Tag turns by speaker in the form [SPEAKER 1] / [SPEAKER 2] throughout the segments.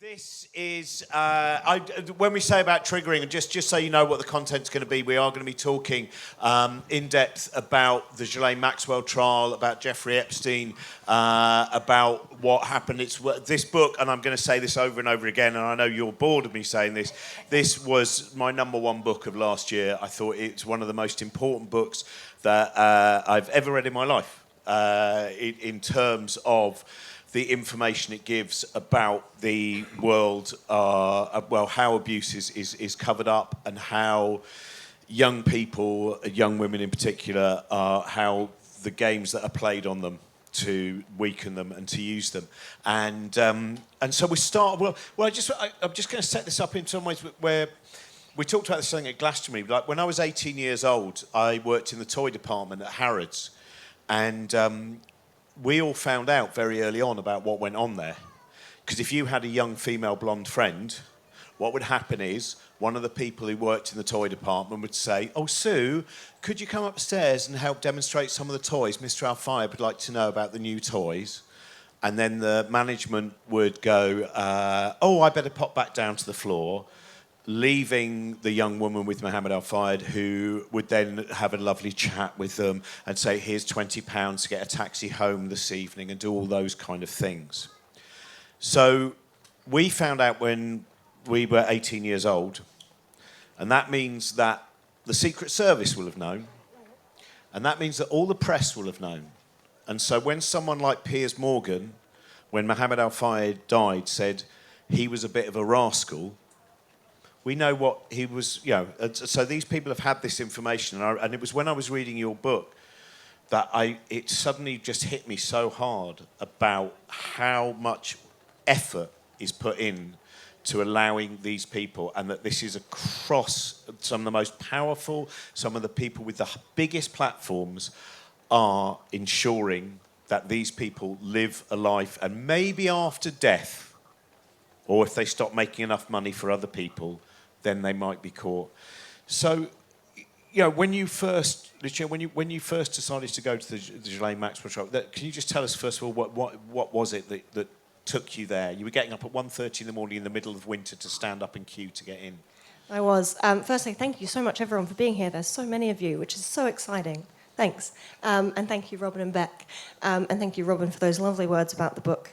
[SPEAKER 1] This is, when we say about triggering, and just so you know what the content's going to be, we are going to be talking in depth about the Ghislaine Maxwell trial, about Jeffrey Epstein, about what happened. It's this book, and I'm going to say this over and over again, and I know you're bored of me saying this. This was my #1 book of last year. I thought it's one of the most important books that I've ever read in my life, in terms of the information it gives about the world, how abuse is covered up, and how young people, young women in particular, how the games that are played on them to weaken them and to use them. And so we start, I'm just going to set this up in some ways where we talked about this thing at Glastonbury. Like when I was 18 years old, I worked in the toy department at Harrods, and we all found out very early on about what went on there. Because if you had a young female blonde friend, what would happen is one of the people who worked in the toy department would say, "Oh, Sue, could you come upstairs and help demonstrate some of the toys? Mr. Al-Fayed would like to know about the new toys." And then the management would go, "Oh, I better pop back down to the floor," leaving the young woman with Mohammed Al-Fayed, who would then have a lovely chat with them and say, "Here's £20 to get a taxi home this evening," and do all those kind of things. So we found out when we were 18 years old, and that means that the Secret Service will have known, and that means that all the press will have known. And so when someone like Piers Morgan, when Mohammed Al-Fayed died, said he was a bit of a rascal, we know what he was, so these people have had this information, and it was when I was reading your book that it suddenly just hit me so hard about how much effort is put in to allowing these people, and that this is across some of the most powerful, some of the people with the biggest platforms are ensuring that these people live a life, and maybe after death, or if they stop making enough money for other people, then they might be caught. So, when you first, Lucia, when you first decided to go to the Ghislaine Maxwell trial, can you just tell us first of all what was it that took you there? You were getting up at 1:30 in the morning in the middle of winter to stand up in queue to get in.
[SPEAKER 2] I was. Firstly, thank you so much, everyone, for being here. There's so many of you, which is so exciting. Thanks. And thank you, Robin and Beck. And thank you, Robin, for those lovely words about the book.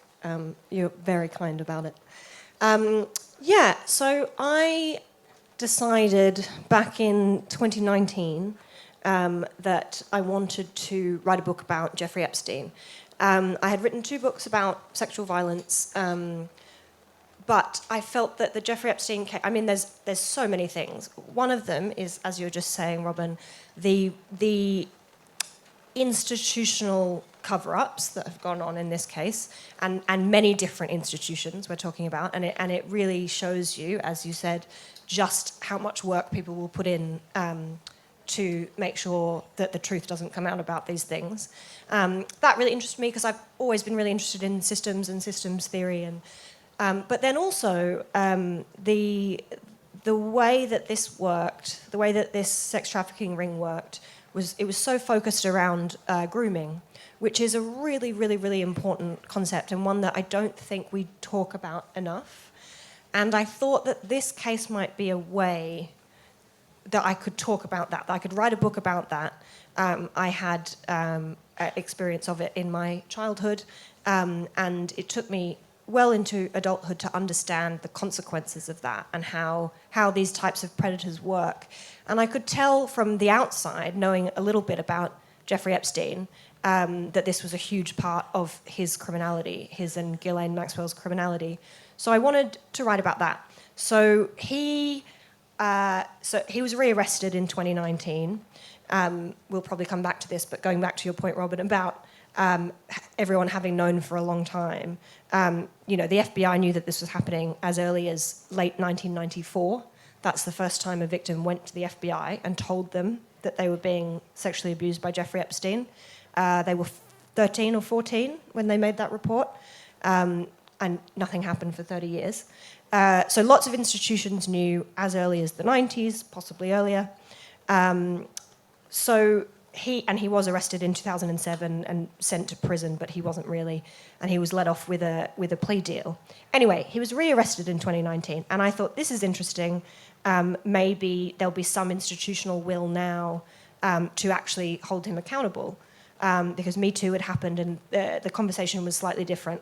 [SPEAKER 2] You're very kind about it. So I decided back in 2019 that I wanted to write a book about Jeffrey Epstein. I had written 2 books about sexual violence, but I felt that the Jeffrey Epstein case, there's so many things. One of them is, as you were just saying, Robin, the institutional cover-ups that have gone on in this case, and many different institutions we're talking about, and it really shows you, as you said, just how much work people will put in to make sure that the truth doesn't come out about these things. That really interested me because I've always been really interested in systems and systems theory, and but then also the way that this worked, the way that this sex trafficking ring worked, was so focused around grooming, which is a really, really, really important concept, and one that I don't think we talk about enough. And I thought that this case might be a way that I could talk about that I could write a book about that. I had experience of it in my childhood, and it took me well into adulthood to understand the consequences of that and how these types of predators work. And I could tell from the outside, knowing a little bit about Jeffrey Epstein, that this was a huge part of his criminality, his and Ghislaine Maxwell's criminality. So I wanted to write about that. So he was rearrested in 2019. We'll probably come back to this, but going back to your point, Robin, about everyone having known for a long time. The FBI knew that this was happening as early as late 1994. That's the first time a victim went to the FBI and told them that they were being sexually abused by Jeffrey Epstein. They were 13 or 14 when they made that report. And nothing happened for 30 years. So lots of institutions knew as early as the 90s, possibly earlier. So he was arrested in 2007 and sent to prison, but he wasn't really, and he was let off with a plea deal. Anyway, he was rearrested in 2019, and I thought, this is interesting. Maybe there'll be some institutional will now to actually hold him accountable, because Me Too had happened, and the conversation was slightly different.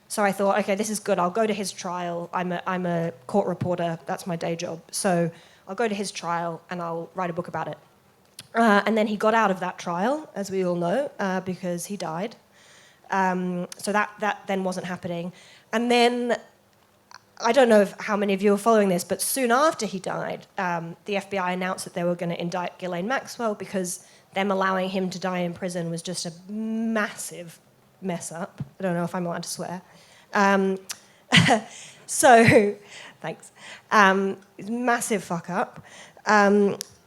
[SPEAKER 2] So I thought, okay, this is good. I'll go to his trial. I'm a court reporter. That's my day job. So I'll go to his trial and I'll write a book about it. And then he got out of that trial, as we all know, because he died. So that then wasn't happening. And then, I don't know how many of you are following this, but soon after he died, the FBI announced that they were going to indict Ghislaine Maxwell because them allowing him to die in prison was just a massive mess up. I don't know if I'm allowed to swear. So, thanks. Massive fuck up.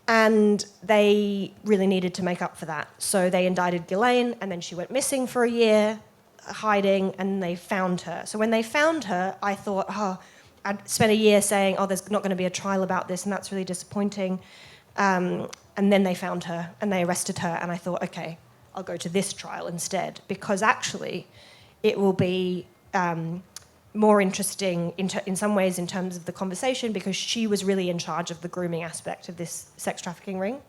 [SPEAKER 2] And they really needed to make up for that. So they indicted Ghislaine, and then she went missing for a year, hiding, and they found her. So when they found her, I thought, I'd spent a year saying, there's not going to be a trial about this, and that's really disappointing. And then they found her, and they arrested her, and I thought, okay, I'll go to this trial instead, because actually it will be more interesting in some ways in terms of the conversation, because she was really in charge of the grooming aspect of this sex trafficking ring.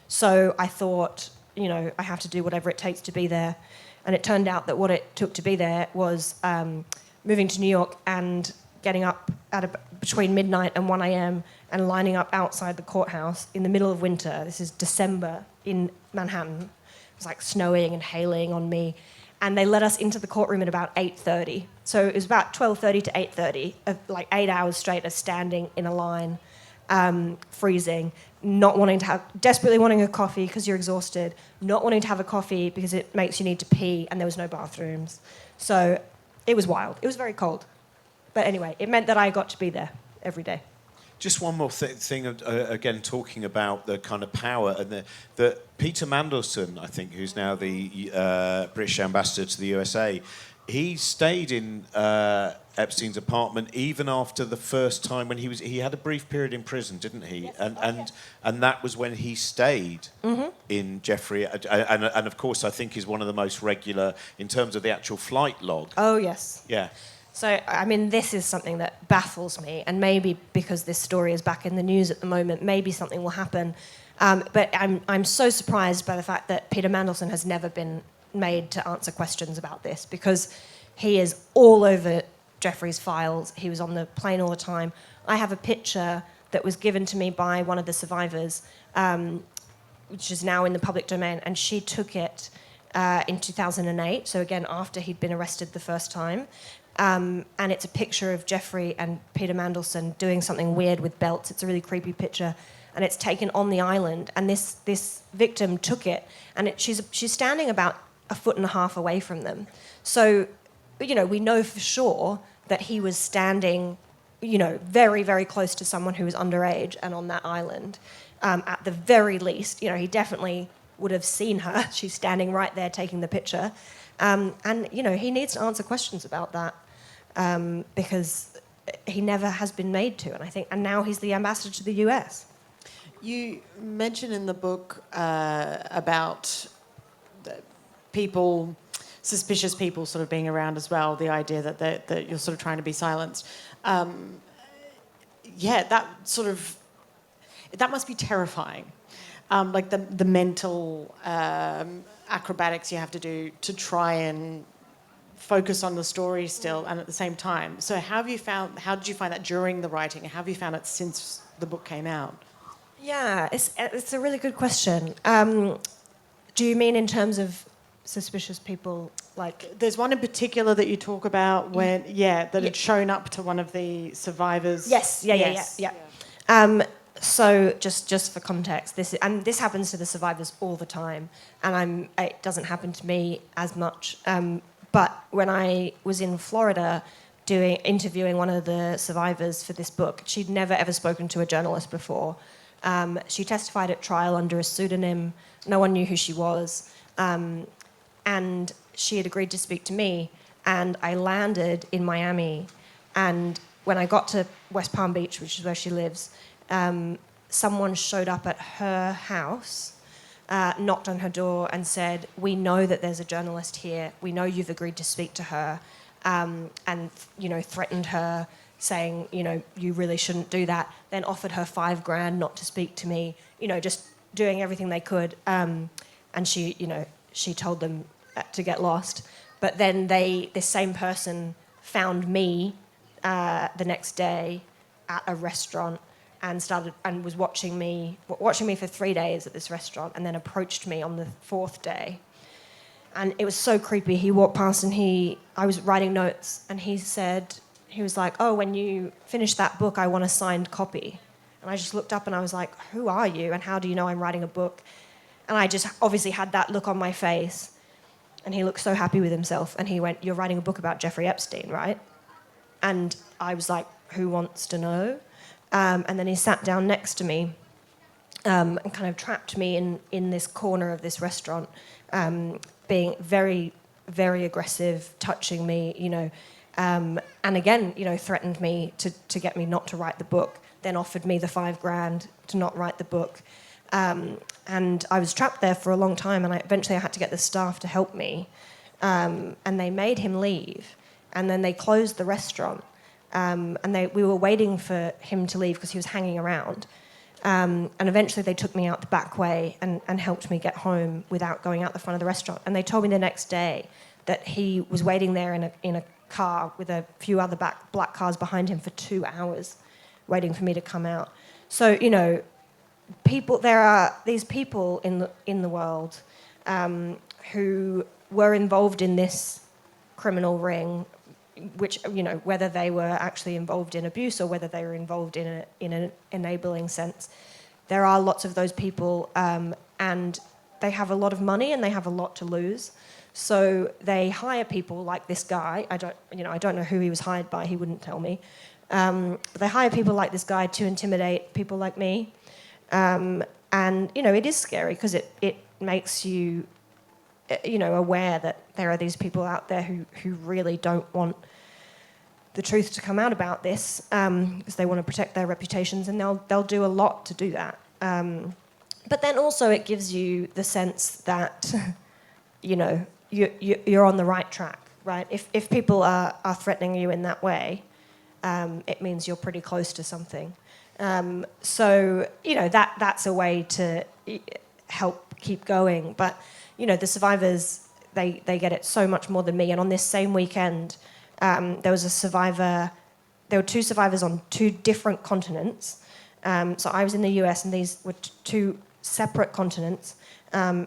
[SPEAKER 2] So I thought, I have to do whatever it takes to be there. And it turned out that what it took to be there was moving to New York and getting up at between midnight and 1 a.m. and lining up outside the courthouse in the middle of winter. This is December in Manhattan. It was like snowing and hailing on me. And they let us into the courtroom at about 8:30. So it was about 12:30 to 8:30, like 8 hours straight of standing in a line, freezing, desperately wanting a coffee because you're exhausted, not wanting to have a coffee because it makes you need to pee, and there was no bathrooms. So it was wild. It was very cold. But anyway, it meant that I got to be there every day.
[SPEAKER 1] Just one more thing, again, talking about the kind of power and the Peter Mandelson, I think, who's now the British ambassador to the USA, he stayed in Epstein's apartment even after the first time when he had a brief period in prison, didn't he? Yes. And that was when he stayed in Jeffrey, and of course I think is one of the most regular in terms of the actual flight log.
[SPEAKER 2] Oh yes.
[SPEAKER 1] Yeah.
[SPEAKER 2] So, I mean, this is something that baffles me, and maybe because this story is back in the news at the moment, maybe something will happen. But I'm so surprised by the fact that Peter Mandelson has never been made to answer questions about this, because he is all over Jeffrey's files. He was on the plane all the time. I have a picture that was given to me by one of the survivors, which is now in the public domain, and she took it in 2008, so again, after he'd been arrested the first time. And it's a picture of Jeffrey and Peter Mandelson doing something weird with belts. It's a really creepy picture, and it's taken on the island. And this victim took it, and she's standing about 1.5 feet away from them. So, we know for sure that he was standing, very, very close to someone who was underage and on that island. At the very least, he definitely would have seen her. She's standing right there taking the picture. And he needs to answer questions about that, because he never has been made to, and now he's the ambassador to the US.
[SPEAKER 3] You mention in the book about suspicious people sort of being around as well, the idea that you're sort of trying to be silenced. That must be terrifying. Like the mental acrobatics you have to do to try and focus on the story still, and at the same time. So how did you find that during the writing, and how have you found it since the book came out?
[SPEAKER 2] Yeah, it's a really good question. Do you mean in terms of suspicious people? Like,
[SPEAKER 3] there's one in particular that you talk about when had shown up to one of the survivors.
[SPEAKER 2] Yes. So just for context, this happens to the survivors all the time, and it doesn't happen to me as much. But when I was in Florida interviewing one of the survivors for this book, she'd never ever spoken to a journalist before. She testified at trial under a pseudonym. No one knew who she was, and she had agreed to speak to me. And I landed in Miami, and when I got to West Palm Beach, which is where she lives, someone showed up at her house knocked on her door and said, "We know that there's a journalist here. We know you've agreed to speak to her," and threatened her, saying, "You really shouldn't do that." Then offered her $5,000 not to speak to me. Just doing everything they could. And she told them to get lost. But then this same person found me the next day at a restaurant and was watching me for 3 days at this restaurant, and then approached me on the 4th day. And it was so creepy. He walked past and I was writing notes, and he was like, "Oh, when you finish that book, I want a signed copy." And I just looked up and I was like, "Who are you? And how do you know I'm writing a book?" And I just obviously had that look on my face. And he looked so happy with himself. And he went, "You're writing a book about Jeffrey Epstein, right?" And I was like, "Who wants to know?" And then he sat down next to me and kind of trapped me in this corner of this restaurant, being very, very aggressive, touching me, and again, threatened me to get me not to write the book, then offered me the $5,000 to not write the book. And I was trapped there for a long time, and eventually I had to get the staff to help me. And they made him leave. And then they closed the restaurant. And we were waiting for him to leave because he was hanging around. And eventually they took me out the back way and helped me get home without going out the front of the restaurant. And they told me the next day that he was waiting there in a car with a few other black cars behind him for 2 hours, waiting for me to come out. So, there are these people in the world who were involved in this criminal ring, which, whether they were actually involved in abuse or whether they were involved in an enabling sense. There are lots of those people, and they have a lot of money and they have a lot to lose. So they hire people like this guy. I don't know who he was hired by. He wouldn't tell me. But they hire people like this guy to intimidate people like me. And, it is scary because it makes you, aware that there are these people out there who really don't want the truth to come out about this because they want to protect their reputations, and they'll do a lot to do that. But then also it gives you the sense that, you're on the right track, right? If people are threatening you in that way, it means you're pretty close to something. So that's a way to help keep going. But the survivors, they get it so much more than me. And on this same weekend, there was a survivor. There were 2 survivors on 2 different continents. So I was in the US, and these were 2 separate continents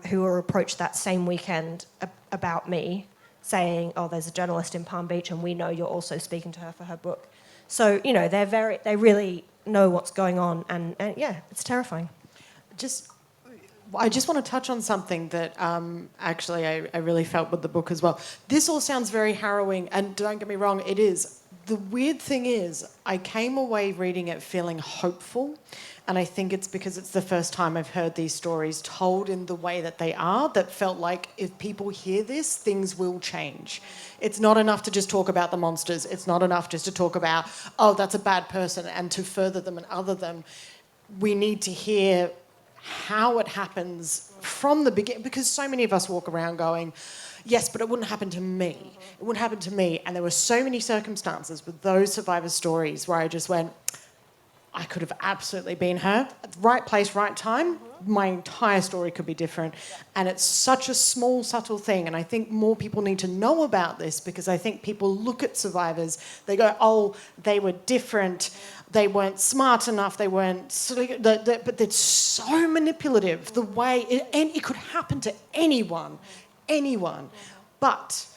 [SPEAKER 2] who were approached that same weekend about me, saying, "Oh, there's a journalist in Palm Beach, and we know you're also speaking to her for her book." So they really know what's going on, and yeah, it's terrifying.
[SPEAKER 3] I just want to touch on something that actually I really felt with the book as well. This all sounds very harrowing, and don't get me wrong, it is. The weird thing is, I came away reading it feeling hopeful, and I think it's because it's the first time I've heard these stories told in the way that they are, that felt like if people hear this, things will change. It's not enough to just talk about the monsters. It's not enough just to talk about, oh, that's a bad person, and to further them and other them. We need to hear how it happens from the beginning, because so many of us walk around going, yes, but it wouldn't happen to me. It wouldn't happen to me. And there were so many circumstances with those survivor stories where I just went, I could have absolutely been her. Right place, right time. My entire story could be different. And it's such a small, subtle thing. And I think more people need to know about this, because I think people look at survivors, they go, oh, they were different. They weren't smart enough. They weren't... But they're so manipulative, the way... And it could happen to anyone. But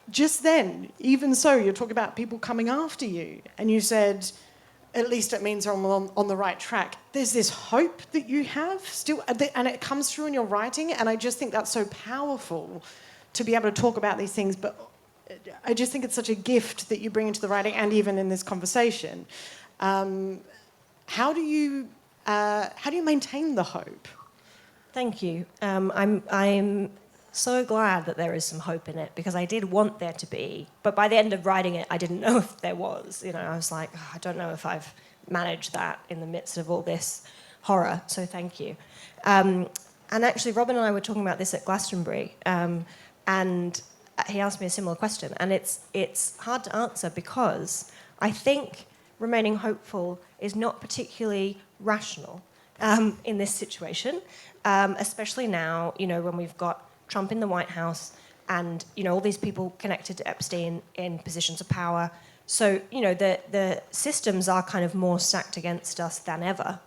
[SPEAKER 3] just then, even so, you're talking about people coming after you, and you said, at least it means I'm on the right track. There's this hope that you have still, and it comes through in your writing, and I just think that's so powerful to be able to talk about these things. But I just think it's such a gift that you bring into the writing, and even in this conversation. How do you maintain the hope?
[SPEAKER 2] Thank you. I'm so glad that there is some hope in it, because I did want there to be, but by the end of writing it, I didn't know if there was. I was like, oh, I don't know if I've managed that in the midst of all this horror. So thank you. and actually, Robin and I were talking about this at Glastonbury, and he asked me a similar question, and it's hard to answer because I think remaining hopeful is not particularly rational in this situation, especially now, when we've got Trump in the White House and, all these people connected to Epstein in positions of power. So, the systems are kind of more stacked against us than ever.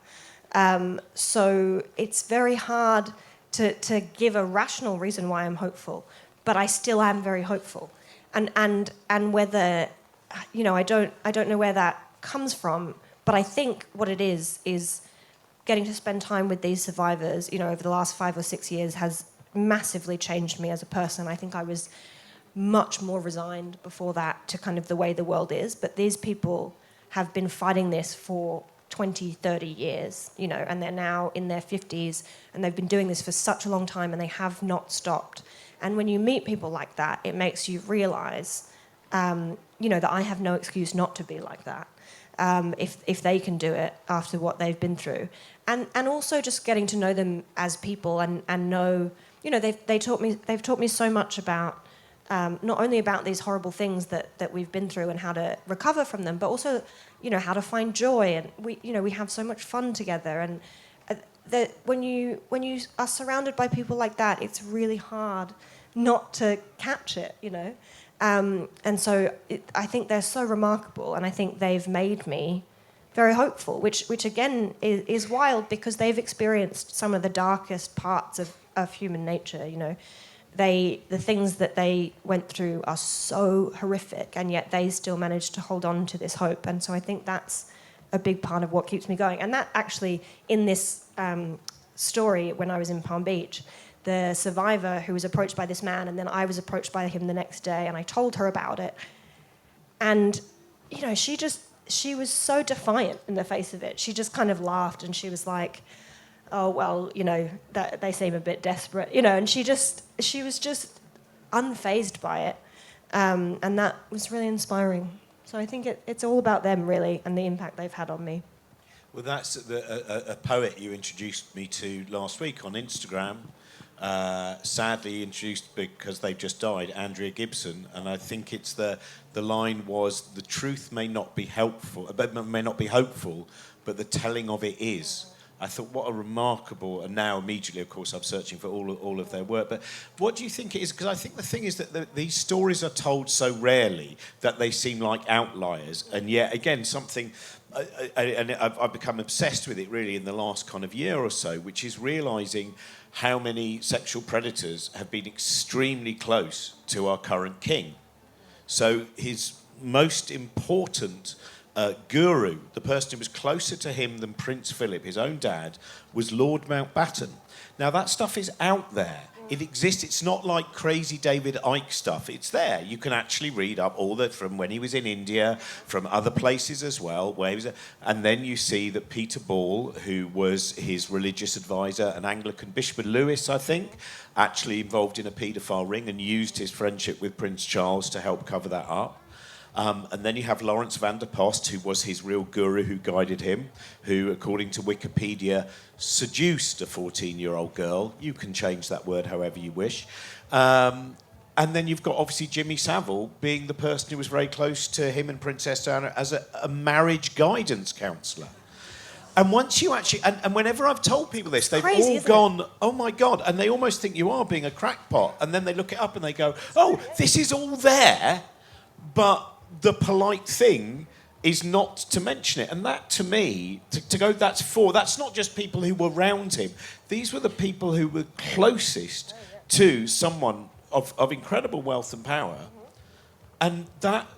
[SPEAKER 2] So it's very hard to give a rational reason why I'm hopeful, but I still am very hopeful. And whether, I don't know where that comes from, but I think what it is getting to spend time with these survivors, over the last 5 or 6 years has massively changed me as a person. I think I was much more resigned before that to kind of the way the world is, but these people have been fighting this for 20, 30 years, and they're now in their 50s, and they've been doing this for such a long time, and they have not stopped. And when you meet people like that, it makes you realise, that I have no excuse not to be like that, if they can do it after what they've been through. And also just getting to know them as people and know, they've taught me so much about, not only about these horrible things that we've been through and how to recover from them, but also, how to find joy. And we have so much fun together. And when you are surrounded by people like that, it's really hard not to catch it, And so I think they're so remarkable, and I think they've made me very hopeful, which again is wild because they've experienced some of the darkest parts of human nature, The things that they went through are so horrific, and yet they still managed to hold on to this hope. And so I think that's a big part of what keeps me going. And that actually, in this story, when I was in Palm Beach, the survivor who was approached by this man, and then I was approached by him the next day, and I told her about it. And, she was so defiant in the face of it. She just kind of laughed, and she was like, oh, well, that they seem a bit desperate, and she was just unfazed by it. And that was really inspiring. So I think it's all about them, really, and the impact they've had on me.
[SPEAKER 1] Well, that's a poet you introduced me to last week on Instagram. Sadly introduced because they've just died, Andrea Gibson, and I think it's the line was, the truth may not be helpful, may not be hopeful, but the telling of it is. I thought, what a remarkable, and now immediately, of course, I'm searching for all of their work. But what do you think it is? Because I think the thing is that these stories are told so rarely that they seem like outliers, and yet, again, something, and I've become obsessed with it really in the last kind of year or so, which is realising how many sexual predators have been extremely close to our current king. So his most important guru, the person who was closer to him than Prince Philip, his own dad, was Lord Mountbatten. Now, that stuff is out there. It exists. It's not like crazy David Icke stuff. It's there. You can actually read up all that from when he was in India, from other places as well. Where he was, and then you see that Peter Ball, who was his religious advisor, an Anglican Bishop Lewis, I think, actually involved in a paedophile ring and used his friendship with Prince Charles to help cover that up. And then you have Lawrence van der Post, who was his real guru who guided him, who, according to Wikipedia, seduced a 14-year-old girl. You can change that word however you wish. And then you've got, obviously, Jimmy Savile being the person who was very close to him and Princess Diana as a marriage guidance counsellor. And once you actually... And whenever I've told people this, they've all gone, oh, my God, and they almost think you are being a crackpot. And then they look it up and they go, oh, this is all there, but... the polite thing is not to mention it. And that, to me, to go, that's not just people who were around him. These were the people who were closest to someone of incredible wealth and power. And that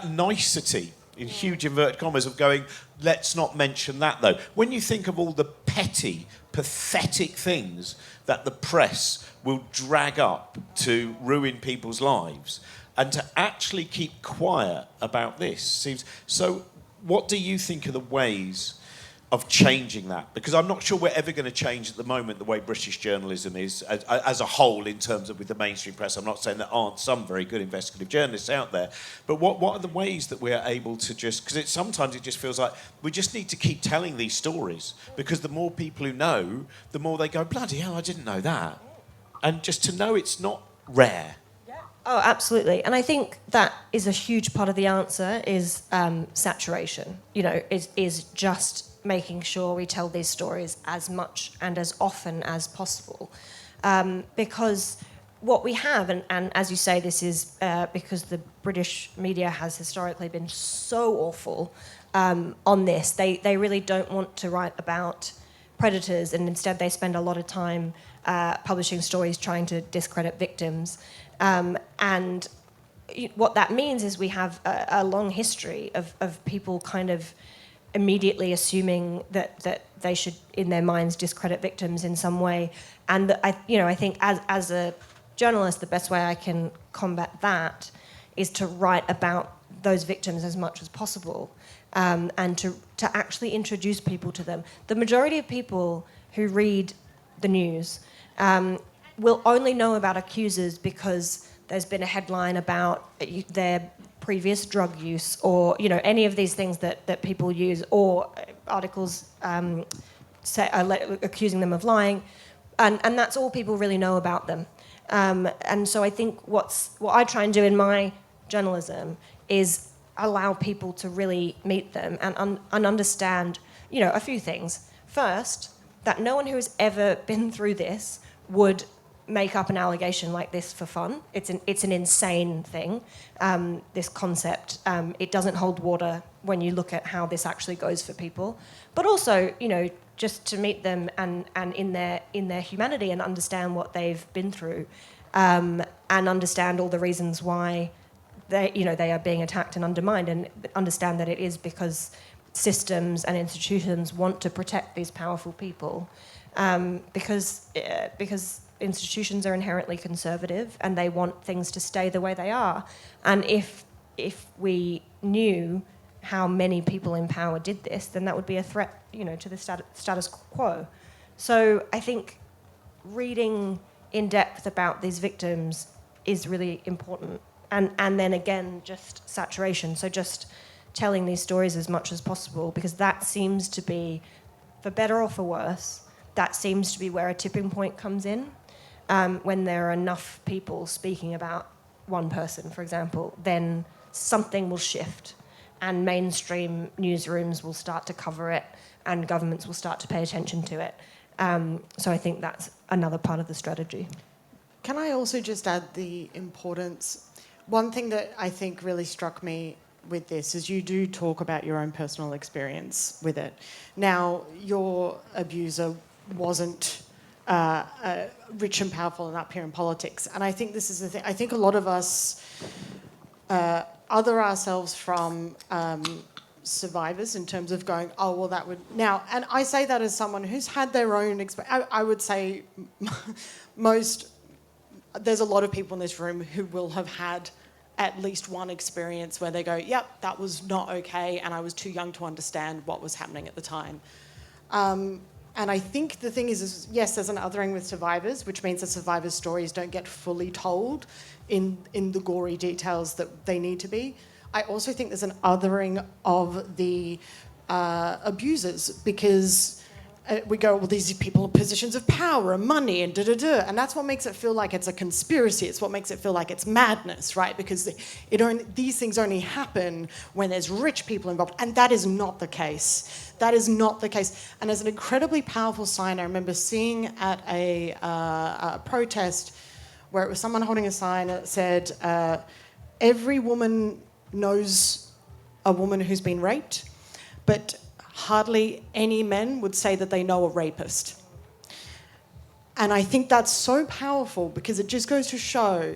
[SPEAKER 1] nicety, in huge inverted commas, of going, let's not mention that, though. When you think of all the petty, pathetic things that the press will drag up to ruin people's lives... and to actually keep quiet about this seems... So what do you think are the ways of changing that, because I'm not sure we're ever going to change at the moment the way British journalism is as a whole in terms of with the mainstream press. I'm not saying there aren't some very good investigative journalists out there, but what are the ways that we're able to just, because sometimes it just feels like we just need to keep telling these stories, because the more people who know, the more they go, bloody hell, I didn't know that. And just to know it's not rare.
[SPEAKER 2] Oh, absolutely. And I think that is a huge part of the answer is saturation, is just making sure we tell these stories as much and as often as possible. Because what we have, and as you say, this is because the British media has historically been so awful on this. They really don't want to write about predators, and instead they spend a lot of time publishing stories trying to discredit victims. And what that means is we have a long history of people kind of immediately assuming that they should, in their minds, discredit victims in some way. And I think as a journalist, the best way I can combat that is to write about those victims as much as possible, and to actually introduce people to them. The majority of people who read the news will only know about accusers because there's been a headline about their previous drug use, or any of these things that people use, or articles accusing them of lying, and that's all people really know about them. And so I think what I try and do in my journalism is allow people to really meet them and understand, a few things. First, that no one who has ever been through this would make up an allegation like this for fun. It's an insane thing, this concept. It doesn't hold water when you look at how this actually goes for people. But also, just to meet them and in their humanity and understand what they've been through, and understand all the reasons why they are being attacked and undermined, and understand that it is because systems and institutions want to protect these powerful people, because institutions are inherently conservative and they want things to stay the way they are. And if we knew how many people in power did this, then that would be a threat, to the status quo. So I think reading in depth about these victims is really important. And then again, just saturation. So just telling these stories as much as possible, because that seems to be, for better or for worse, that seems to be where a tipping point comes in. When there are enough people speaking about one person, for example, then something will shift and mainstream newsrooms will start to cover it and governments will start to pay attention to it. So I think that's another part of the strategy.
[SPEAKER 3] Can I also just add the importance? One thing that I think really struck me with this is you do talk about your own personal experience with it. Now, your abuser wasn't rich and powerful and up here in politics. And I think this is the thing. I think a lot of us other ourselves from survivors in terms of going, oh, well, that would... Now, and I say that as someone who's had their own experience. I would say there's a lot of people in this room who will have had at least one experience where they go, yep, that was not okay, and I was too young to understand what was happening at the time. And I think the thing is, yes, there's an othering with survivors, which means that survivors' stories don't get fully told in the gory details that they need to be. I also think there's an othering of the abusers, because we go, well, these people in positions of power and money and da-da-da, and that's what makes it feel like it's a conspiracy. It's what makes it feel like it's madness, right? Because these things only happen when there's rich people involved, and that is not the case. That is not the case. And as an incredibly powerful sign, I remember seeing at a protest where it was someone holding a sign that said, every woman knows a woman who's been raped, but hardly any men would say that they know a rapist. And I think that's so powerful, because it just goes to show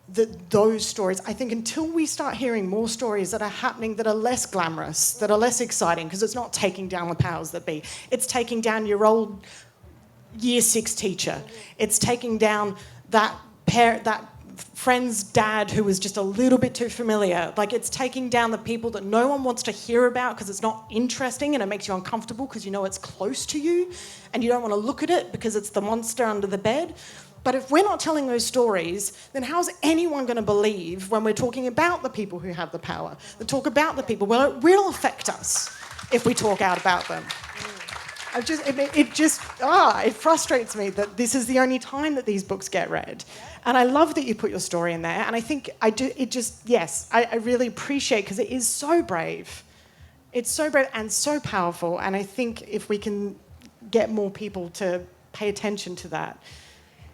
[SPEAKER 3] that those stories, I think until we start hearing more stories that are happening that are less glamorous, that are less exciting, because it's not taking down the powers that be, it's taking down your old year 6 teacher, it's taking down that friend's dad who was just a little bit too familiar. Like, it's taking down the people that no one wants to hear about because it's not interesting and it makes you uncomfortable because you know it's close to you and you don't want to look at it because it's the monster under the bed. But if we're not telling those stories, then how's anyone going to believe when we're talking about the people who have the power, that talk about the people? Well, it will affect us if we talk out about them. It frustrates me that this is the only time that these books get read. And I love that you put your story in there. And I think I really appreciate, because it is so brave. It's so brave and so powerful. And I think if we can get more people to pay attention to that.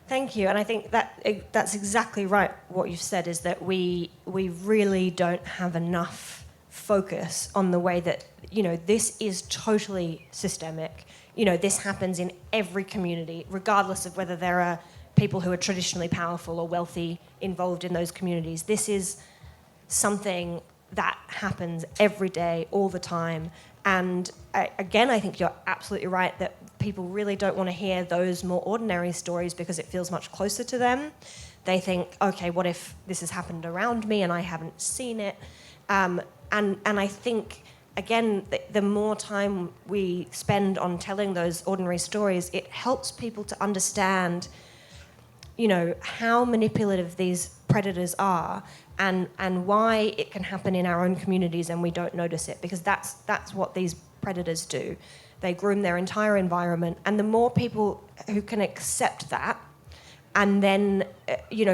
[SPEAKER 2] Thank you. And I think that's exactly right. What you've said is that we really don't have enough focus on the way that, this is totally systemic. This happens in every community, regardless of whether there are people who are traditionally powerful or wealthy involved in those communities. This is something that happens every day, all the time. And I think you're absolutely right that people really don't want to hear those more ordinary stories because it feels much closer to them. They think, okay, what if this has happened around me and I haven't seen it? And I think, again, the more time we spend on telling those ordinary stories, it helps people to understand, how manipulative these predators are and why it can happen in our own communities and we don't notice it, because that's what these predators do. They groom their entire environment, and the more people who can accept that and then,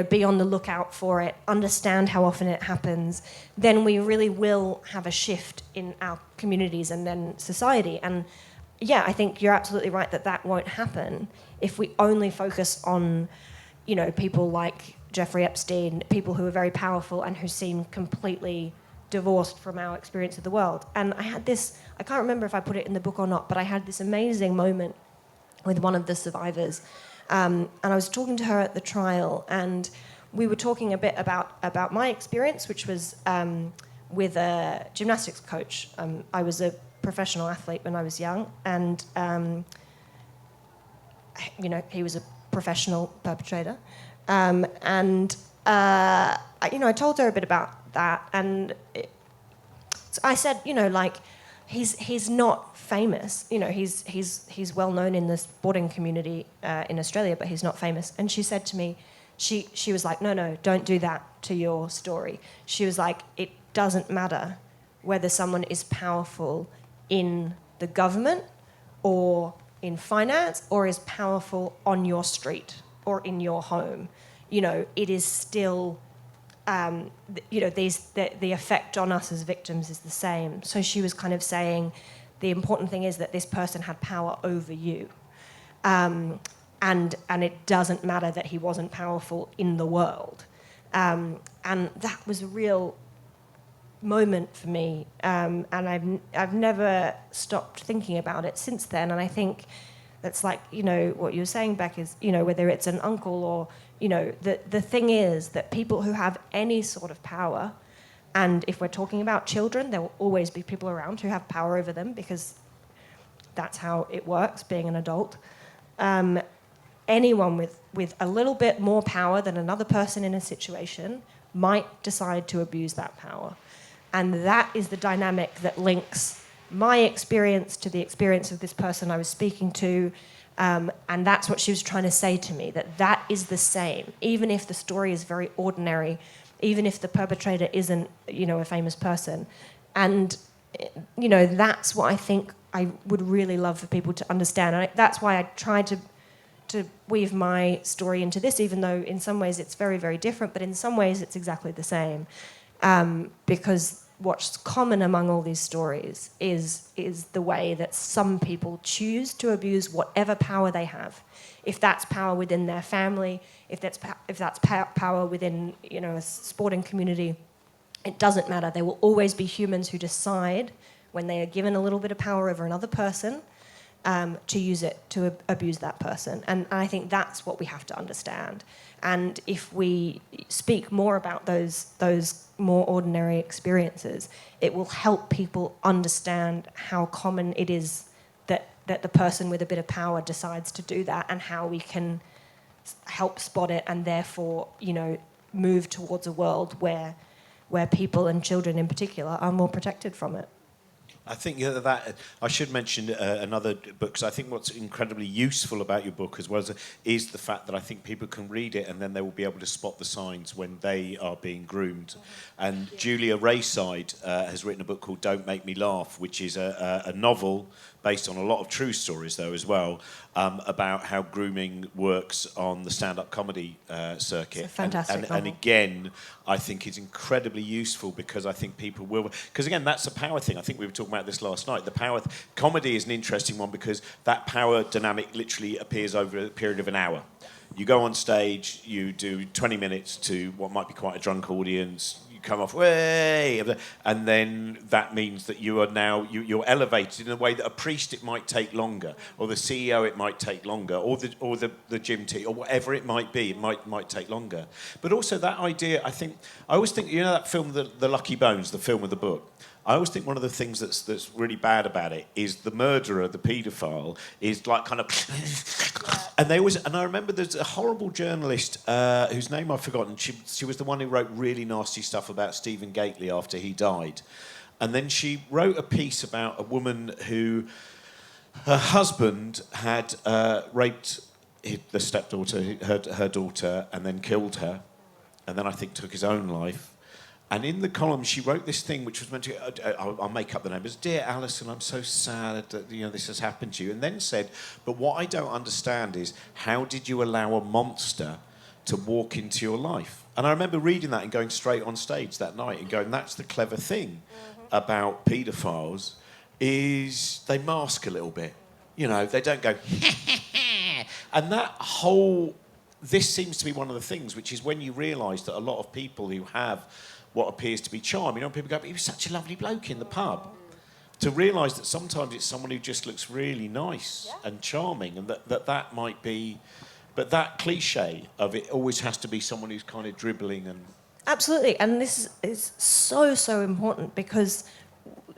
[SPEAKER 2] be on the lookout for it, understand how often it happens, then we really will have a shift in our communities and then society. And yeah, I think you're absolutely right that won't happen if we only focus on, people like Jeffrey Epstein, people who are very powerful and who seem completely divorced from our experience of the world. And I had this, I can't remember if I put it in the book or not, but I had this amazing moment with one of the survivors. And I was talking to her at the trial, and we were talking a bit about my experience, which was with a gymnastics coach. I was a professional athlete when I was young, and he was a professional perpetrator. I told her a bit about that, and so I said, he's not famous. He's well known in the sporting community in Australia, but he's not famous. And she said to me, she was like, no, don't do that to your story. She was like, it doesn't matter whether someone is powerful in the government or in finance or is powerful on your street or in your home. It is still, the effect on us as victims is the same. So she was kind of saying the important thing is that this person had power over you. And it doesn't matter that he wasn't powerful in the world. And that was a real moment for me. And I've never stopped thinking about it since then. And I think that's like, what you were saying, Beck, is, whether it's an uncle or, the thing is that people who have any sort of power, and if we're talking about children, there will always be people around who have power over them because that's how it works, being an adult. Anyone with a little bit more power than another person in a situation might decide to abuse that power. And that is the dynamic that links my experience to the experience of this person I was speaking to. And that's what she was trying to say to me, that is the same. Even if the story is very ordinary, even if the perpetrator isn't, a famous person. And, that's what I think I would really love for people to understand. And that's why I tried to weave my story into this, even though in some ways it's very, very different, but in some ways it's exactly the same. Because what's common among all these stories is the way that some people choose to abuse whatever power they have. If that's power within their family, if that's power within a sporting community, it doesn't matter. There will always be humans who decide when they are given a little bit of power over another person to use it to abuse that person. And I think that's what we have to understand. And if we speak more about those more ordinary experiences, it will help people understand how common it is that the person with a bit of power decides to do that, and how we can help spot it and therefore, move towards a world where people and children in particular are more protected from it.
[SPEAKER 1] I think that I should mention another book, because I think what's incredibly useful about your book as well is the fact that I think people can read it and then they will be able to spot the signs when they are being groomed. And Julia Rayside has written a book called Don't Make Me Laugh, which is a novel based on a lot of true stories, though, as well, about how grooming works on the stand-up comedy circuit.
[SPEAKER 2] It's a fantastic novel.
[SPEAKER 1] And again, I think it's incredibly useful because I think people will... Because, again, that's a power thing. I think we were talking about this last night. The power... Comedy is an interesting one because that power dynamic literally appears over a period of an hour. You go on stage, you do 20 minutes to what might be quite a drunk audience, you come off way, and then that means that you are now you're elevated in a way that a priest it might take longer, or the CEO it might take longer, or the gym team, or whatever it might be, it might take longer. But also that idea, I always think, you know that film, The Lucky Bones, the film of the book. I always think one of the things that's really bad about it is the murderer, the paedophile, is like kind of... And I remember there's a horrible journalist whose name I've forgotten. She was the one who wrote really nasty stuff about Stephen Gately after he died. And then she wrote a piece about a woman who... Her husband had raped the stepdaughter, her daughter, and then killed her. And then I think took his own life. And in the column, she wrote this thing which was meant to... I'll make up the name. It was, "Dear Alison, I'm so sad that this has happened to you." And then said, "But what I don't understand is, how did you allow a monster to walk into your life?" And I remember reading that and going straight on stage that night and going, that's the clever thing about paedophiles, is they mask a little bit. They don't go... And that whole... This seems to be one of the things, which is when you realise that a lot of people who have... what appears to be charm. People go, "But he was such a lovely bloke in the pub." To realise that sometimes it's someone who just looks really nice and charming, and that might be... But that cliche of it always has to be someone who's kind of dribbling and...
[SPEAKER 2] Absolutely, and this is so important, because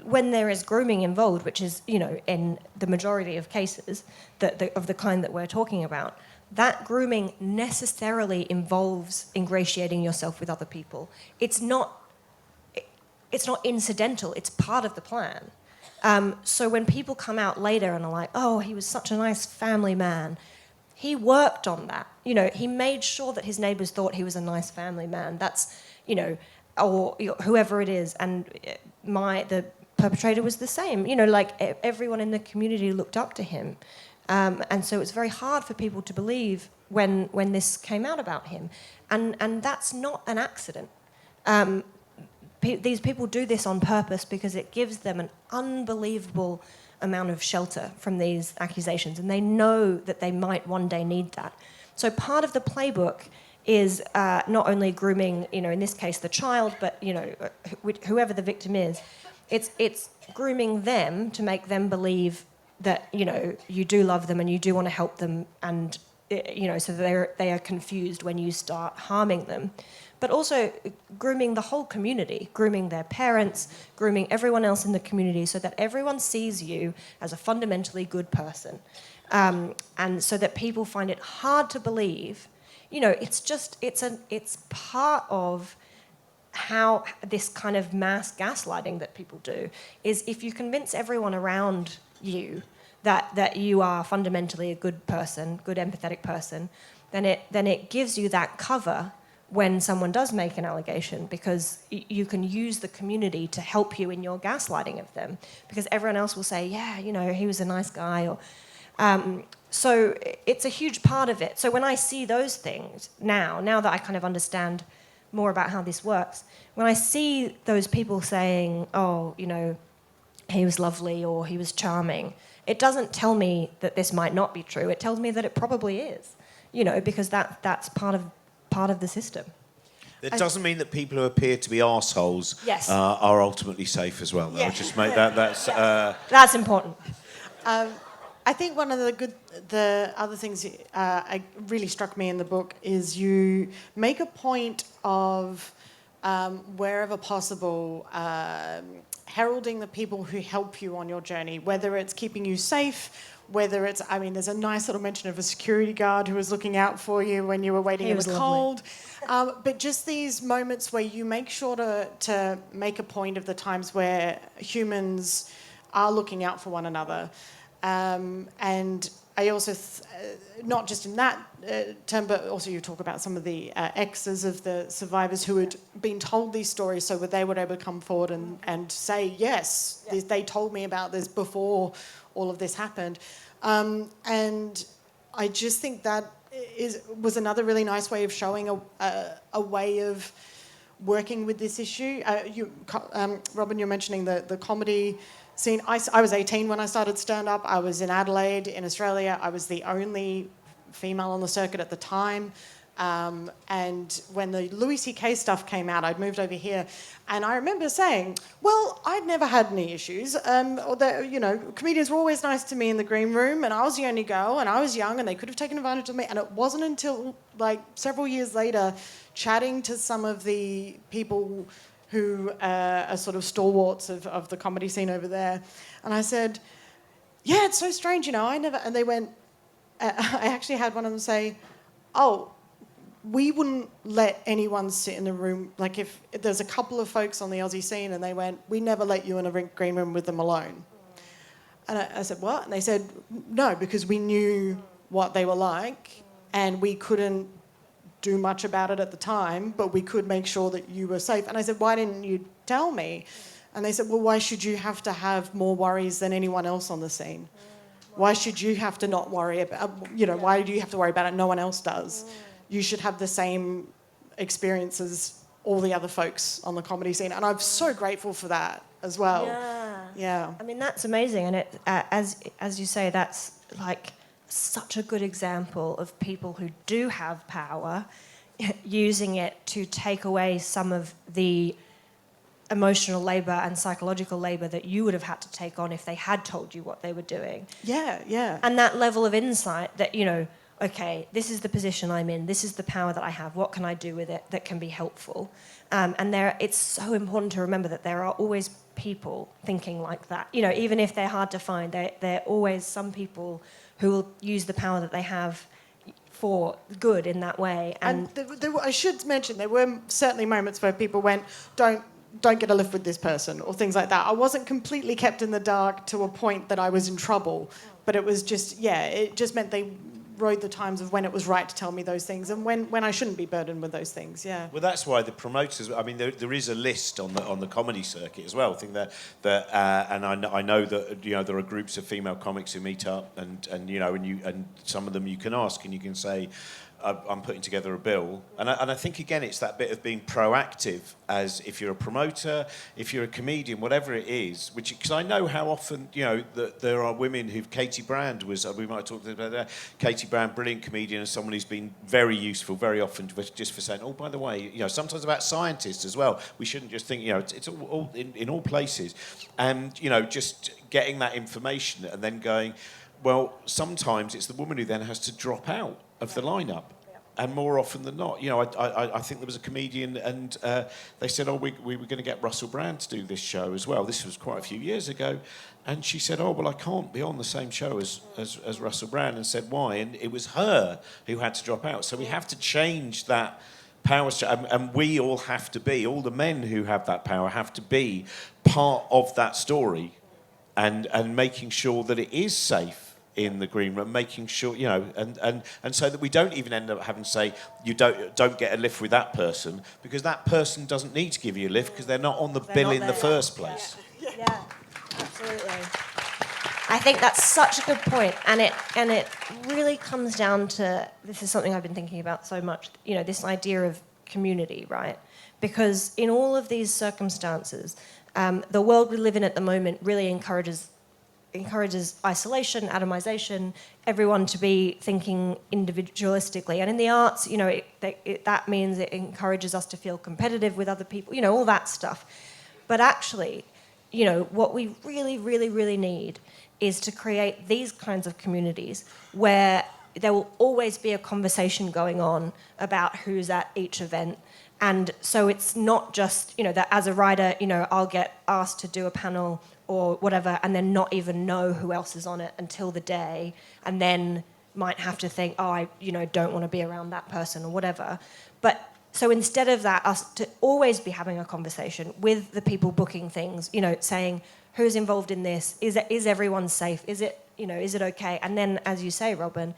[SPEAKER 2] when there is grooming involved, which is, in the majority of cases of the kind that we're talking about, that grooming necessarily involves ingratiating yourself with other people. It's not incidental, it's part of the plan. So when people come out later and are like, "Oh, he was such a nice family man," he worked on that. He made sure that his neighbours thought he was a nice family man. That's, or whoever it is. And the perpetrator was the same. Everyone in the community looked up to him. And so it's very hard for people to believe when this came out about him. And that's not an accident. These people do this on purpose because it gives them an unbelievable amount of shelter from these accusations, and they know that they might one day need that. So part of the playbook is not only grooming, in this case the child, but whoever the victim is. It's grooming them to make them believe that you do love them and you do want to help them, and so they are confused when you start harming them. But also grooming the whole community, grooming their parents, grooming everyone else in the community, so that everyone sees you as a fundamentally good person, and so that people find it hard to believe. It's part of how this kind of mass gaslighting that people do is, if you convince everyone around you that you are fundamentally a good person, good empathetic person, then it gives you that cover when someone does make an allegation, because you can use the community to help you in your gaslighting of them, because everyone else will say, "Yeah, he was a nice guy," or so it's a huge part of it. So when I see those things now that I kind of understand more about how this works, when I see those people saying, "Oh, he was lovely," or "he was charming," it doesn't tell me that this might not be true. It tells me that it probably is, because that's part of the system.
[SPEAKER 1] It doesn't mean that people who appear to be arseholes are ultimately safe as well, though.
[SPEAKER 2] Yeah.
[SPEAKER 1] Just make
[SPEAKER 2] That's important.
[SPEAKER 3] I think one of the other things really struck me in the book is you make a point of, wherever possible, heralding the people who help you on your journey, whether it's keeping you safe whether it's, I mean, there's a nice little mention of a security guard who was looking out for you when you were waiting in the cold. But just these moments where you make sure to make a point of the times where humans are looking out for one another. And I also, not just in that term, but also you talk about some of the exes of the survivors who had been told these stories so that they would able to come forward and say, yes, they told me about this before all of this happened. And I just think that was another really nice way of showing a way of working with this issue. Robin, you're mentioning the comedy scene. I was 18 when I started stand-up. I was in Adelaide in Australia. I was the only female on the circuit at the time. And when the Louis C.K. stuff came out, I'd moved over here. And I remember saying, well, I'd never had any issues. Comedians were always nice to me in the green room, and I was the only girl, and I was young, and they could have taken advantage of me. And it wasn't until, like, several years later, chatting to some of the people who are sort of stalwarts of the comedy scene over there. And I said, yeah, it's so strange, I never... And they went... I actually had one of them say, oh, we wouldn't let anyone sit in a room... Like, if there's a couple of folks on the Aussie scene and they went, we never let you in a green room with them alone. And I said, what? And they said, no, because we knew what they were like and we couldn't do much about it at the time, but we could make sure that you were safe. And I said, why didn't you tell me? And they said, well, why should you have to have more worries than anyone else on the scene? Why should you have to not worry about, why do you have to worry about it? No one else does. You should have the same experience as all the other folks on the comedy scene. And I'm so grateful for that as well. Yeah.
[SPEAKER 2] I mean, that's amazing. And it, as you say, that's like such a good example of people who do have power using it to take away some of the emotional labour and psychological labour that you would have had to take on if they had told you what they were doing.
[SPEAKER 3] Yeah.
[SPEAKER 2] And that level of insight that, okay, this is the position I'm in, this is the power that I have, what can I do with it that can be helpful? It's so important to remember that there are always people thinking like that. Even if they're hard to find, there are always some people who will use the power that they have for good in that way. And
[SPEAKER 3] I should mention, there were certainly moments where people went, don't get a lift with this person, or things like that. I wasn't completely kept in the dark to a point that I was in trouble, but it was just, it just meant they rode the times of when it was right to tell me those things and when I shouldn't be burdened with those things. Well,
[SPEAKER 1] that's why the promoters, I mean, there is a list on the comedy circuit as well. I think that and I know that there are groups of female comics who meet up and some of them you can ask and you can say, I'm putting together a bill. And I think, again, it's that bit of being proactive, as if you're a promoter, if you're a comedian, whatever it is, because I know how often, that there are women Katie Brand was, we might talk about that, Katie Brand, brilliant comedian, and someone who's been very useful very often just for saying, oh, by the way, sometimes about scientists as well. We shouldn't just think, it's all in all places. And, just getting that information and then going, well, sometimes it's the woman who then has to drop out of the lineup, and more often than not, I think there was a comedian, and they said, we were going to get Russell Brand to do this show as well. This was quite a few years ago, and she said, oh, well, I can't be on the same show as Russell Brand, and said, why? And it was her who had to drop out. So we have to change that power structure, and we all have to be, all the men who have that power have to be part of that story, and making sure that it is safe in the green room, making sure, and so that we don't even end up having to say, you don't get a lift with that person, because that person doesn't need to give you a lift because they're not on the bill in the first place.
[SPEAKER 2] Yeah, absolutely. I think that's such a good point, and it really comes down to, this is something I've been thinking about so much, this idea of community, right? Because in all of these circumstances, the world we live in at the moment really encourages isolation, atomization, everyone to be thinking individualistically. And in the arts, that means it encourages us to feel competitive with other people, all that stuff. But actually, what we really, really, really need is to create these kinds of communities where there will always be a conversation going on about who's at each event, And so it's not just, that as a writer, I'll get asked to do a panel or whatever and then not even know who else is on it until the day, and then might have to think, oh, I don't want to be around that person or whatever. But so instead of that, us to always be having a conversation with the people booking things, saying who's involved in this, is everyone safe, is it okay? And then, as you say, Robin,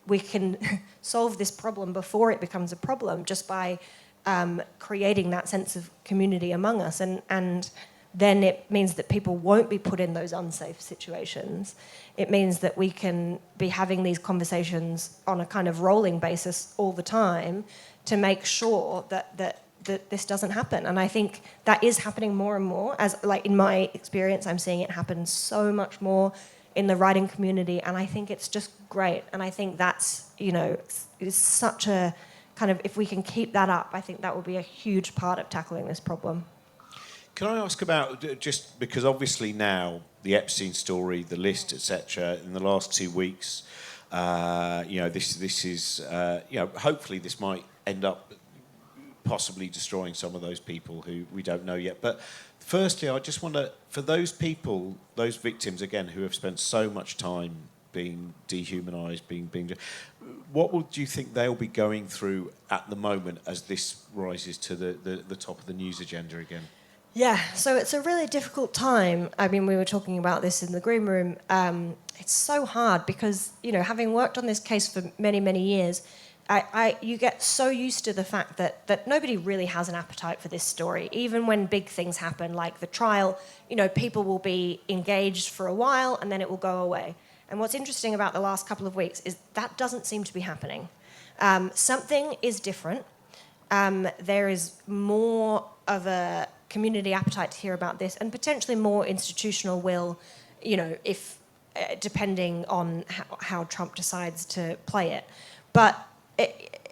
[SPEAKER 2] we can solve this problem before it becomes a problem just by creating that sense of community among us, and then it means that people won't be put in those unsafe situations. It means that we can be having these conversations on a kind of rolling basis all the time to make sure that this doesn't happen. And I think that is happening more and more. As like in my experience, I'm seeing it happen so much more in the writing community, and I think it's just great. And I think that's, is such a kind of, if we can keep that up, I think that will be a huge part of tackling this problem.
[SPEAKER 1] Can I ask about, just because obviously now the Epstein story, the list, etc., in the last 2 weeks, this is, hopefully this might end up possibly destroying some of those people who we don't know yet. But firstly, I just wonder, for those people, those victims, again, who have spent so much time being dehumanised, what do you think they'll be going through at the moment as this rises to the top of the news agenda again?
[SPEAKER 2] Yeah, so it's a really difficult time. I mean, we were talking about this in the green room. It's so hard because, having worked on this case for many, many years, you get so used to the fact that nobody really has an appetite for this story. Even when big things happen, like the trial, people will be engaged for a while and then it will go away. And what's interesting about the last couple of weeks is that doesn't seem to be happening. Something is different. There is more of a community appetite to hear about this, and potentially more institutional will, if depending on how Trump decides to play it. But it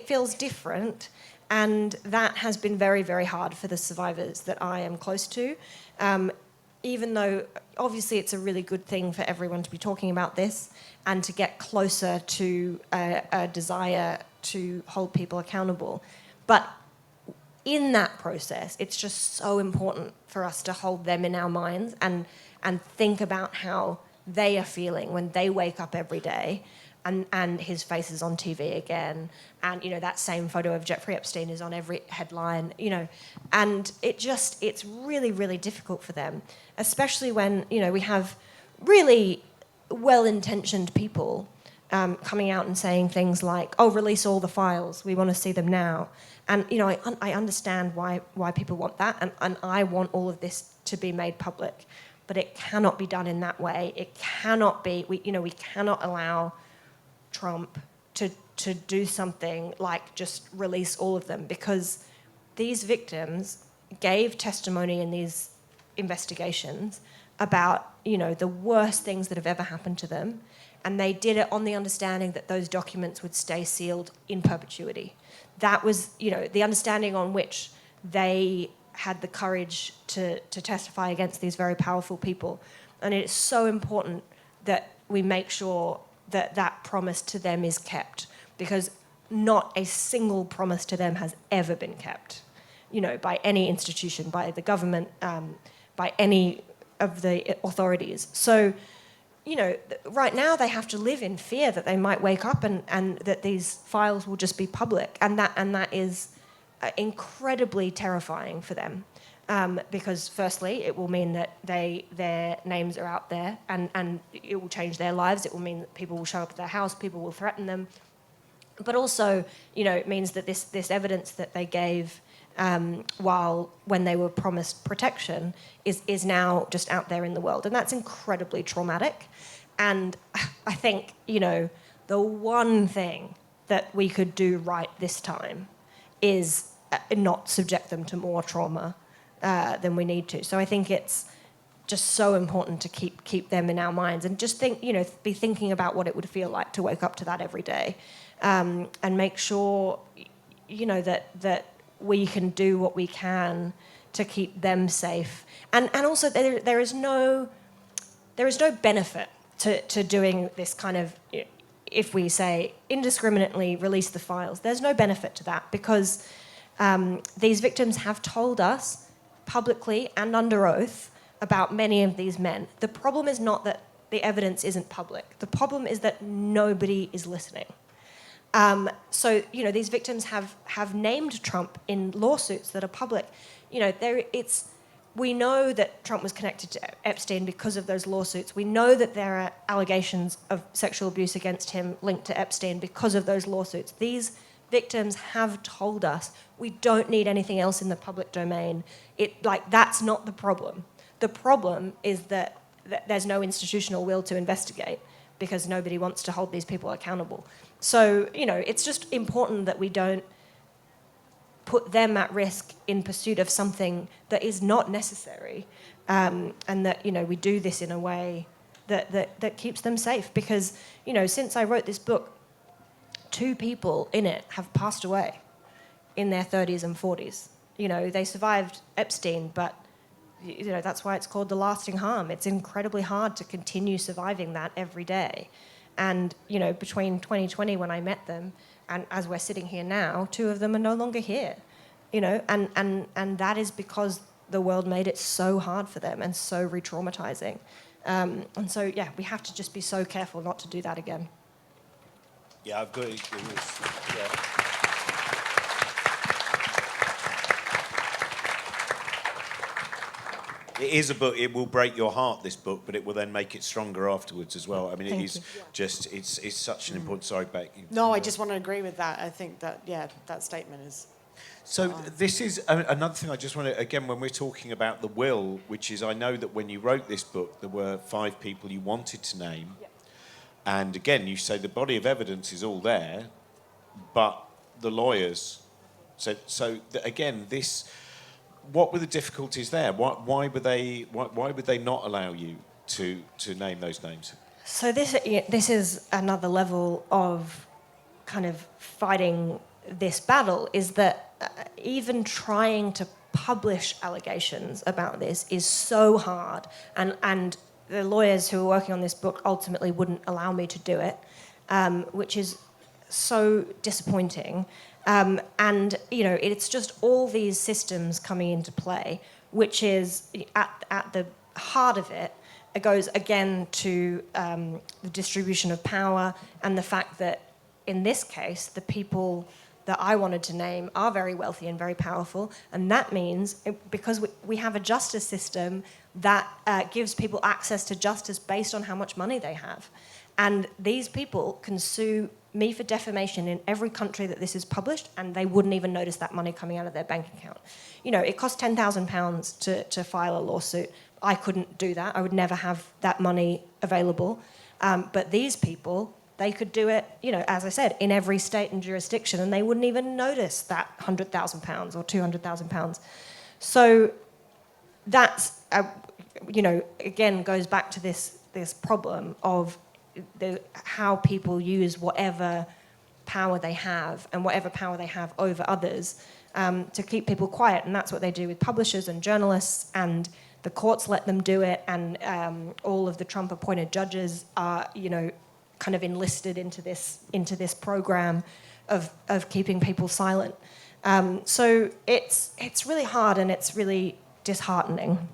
[SPEAKER 2] feels different, and that has been very, very hard for the survivors that I am close to. Even though obviously it's a really good thing for everyone to be talking about this and to get closer to a desire to hold people accountable. But in that process, it's just so important for us to hold them in our minds and think about how they are feeling when they wake up every day and his face is on TV again, and that same photo of Jeffrey Epstein is on every headline, and it's really, really difficult for them, especially when we have really well-intentioned people coming out and saying things like, oh, release all the files, we want to see them now. And I understand why people want that, and I want all of this to be made public, but it cannot be done in that way. It cannot be. We cannot allow Trump to do something like just release all of them, because these victims gave testimony in these investigations about the worst things that have ever happened to them, and they did it on the understanding that those documents would stay sealed in perpetuity. That was, the understanding on which they had the courage to testify against these very powerful people. And it is so important that we make sure that that promise to them is kept, because not a single promise to them has ever been kept, by any institution, by the government, by any of the authorities. So, right now they have to live in fear that they might wake up and that these files will just be public, and that is incredibly terrifying for them, because firstly it will mean that their names are out there, and it will change their lives. It will mean that people will show up at their house, people will threaten them, but also it means that this evidence that they gave when they were promised protection is now just out there in the world, and that's incredibly traumatic. And I think the one thing that we could do right this time is not subject them to more trauma than we need to. So I think it's just so important to keep them in our minds, and just be thinking about what it would feel like to wake up to that every day, and make sure that we can do what we can to keep them safe. And also there is no benefit to doing this kind of if we say indiscriminately release the files, there's no benefit to that because these victims have told us publicly and under oath about many of these men. The problem is not that the evidence isn't public. The problem is that nobody is listening. So, these victims have named Trump in lawsuits that are public. We know that Trump was connected to Epstein because of those lawsuits. We know that there are allegations of sexual abuse against him linked to Epstein because of those lawsuits. These victims have told us we don't need anything else in the public domain. That's not the problem. The problem is that there's no institutional will to investigate because nobody wants to hold these people accountable. So, it's just important that we don't put them at risk in pursuit of something that is not necessary, and that we do this in a way that keeps them safe. Because since I wrote this book, 2 people in it have passed away in their 30s and 40s. They survived Epstein, but that's why it's called the lasting harm. It's incredibly hard to continue surviving that every day. And between 2020 when I met them and as we're sitting here now, 2 of them are no longer here, and that is because the world made it so hard for them and so re-traumatizing. And so, we have to just be so careful not to do that again.
[SPEAKER 1] Yeah, I've got it. Yeah. It is a book. It will break your heart, this book, but it will then make it stronger afterwards as well. I mean,
[SPEAKER 2] Thank
[SPEAKER 1] it is
[SPEAKER 2] you.
[SPEAKER 1] just, it's such an important... Sorry, Beck.
[SPEAKER 3] No, I just want to agree with that. I think that, that statement is...
[SPEAKER 1] So this is another thing I just want to... Again, when we're talking about the will, which is, I know that when you wrote this book, there were 5 people you wanted to name. Yeah. And again, you say the body of evidence is all there, but the lawyers... So again, this... What were the difficulties there? Why would they not allow you to name those names?
[SPEAKER 2] So this is another level of kind of fighting this battle, is that even trying to publish allegations about this is so hard, and the lawyers who are working on this book ultimately wouldn't allow me to do it, which is so disappointing. And it's just all these systems coming into play, which is at the heart of it. It goes again to the distribution of power and the fact that in this case the people that I wanted to name are very wealthy and very powerful, and that means because we have a justice system that gives people access to justice based on how much money they have, and these people can sue me for defamation in every country that this is published, and they wouldn't even notice that money coming out of their bank account. It costs £10,000 to file a lawsuit. I couldn't do that. I would never have that money available. But these people, they could do it, as I said, in every state and jurisdiction, and they wouldn't even notice that £100,000 or £200,000. So that's, again, goes back to this problem of how people use whatever power they have and whatever power they have over others to keep people quiet. And that's what they do with publishers and journalists, and the courts let them do it, and all of the Trump-appointed judges are, kind of enlisted into this program of keeping people silent. So it's really hard and it's really disheartening.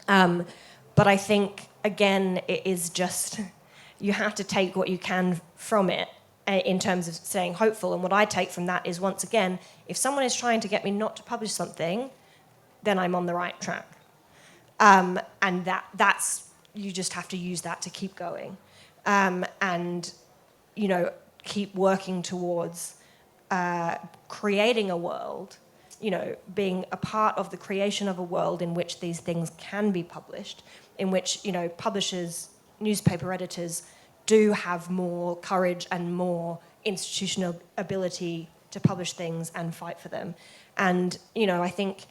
[SPEAKER 2] But I think, again, it is just... You have to take what you can from it in terms of staying hopeful. And what I take from that is, once again, if someone is trying to get me not to publish something, then I'm on the right track. And that's you just have to use that to keep going. And, keep working towards creating a world, being a part of the creation of a world in which these things can be published, in which, publishers... newspaper editors do have more courage and more institutional ability to publish things and fight for them. And, I think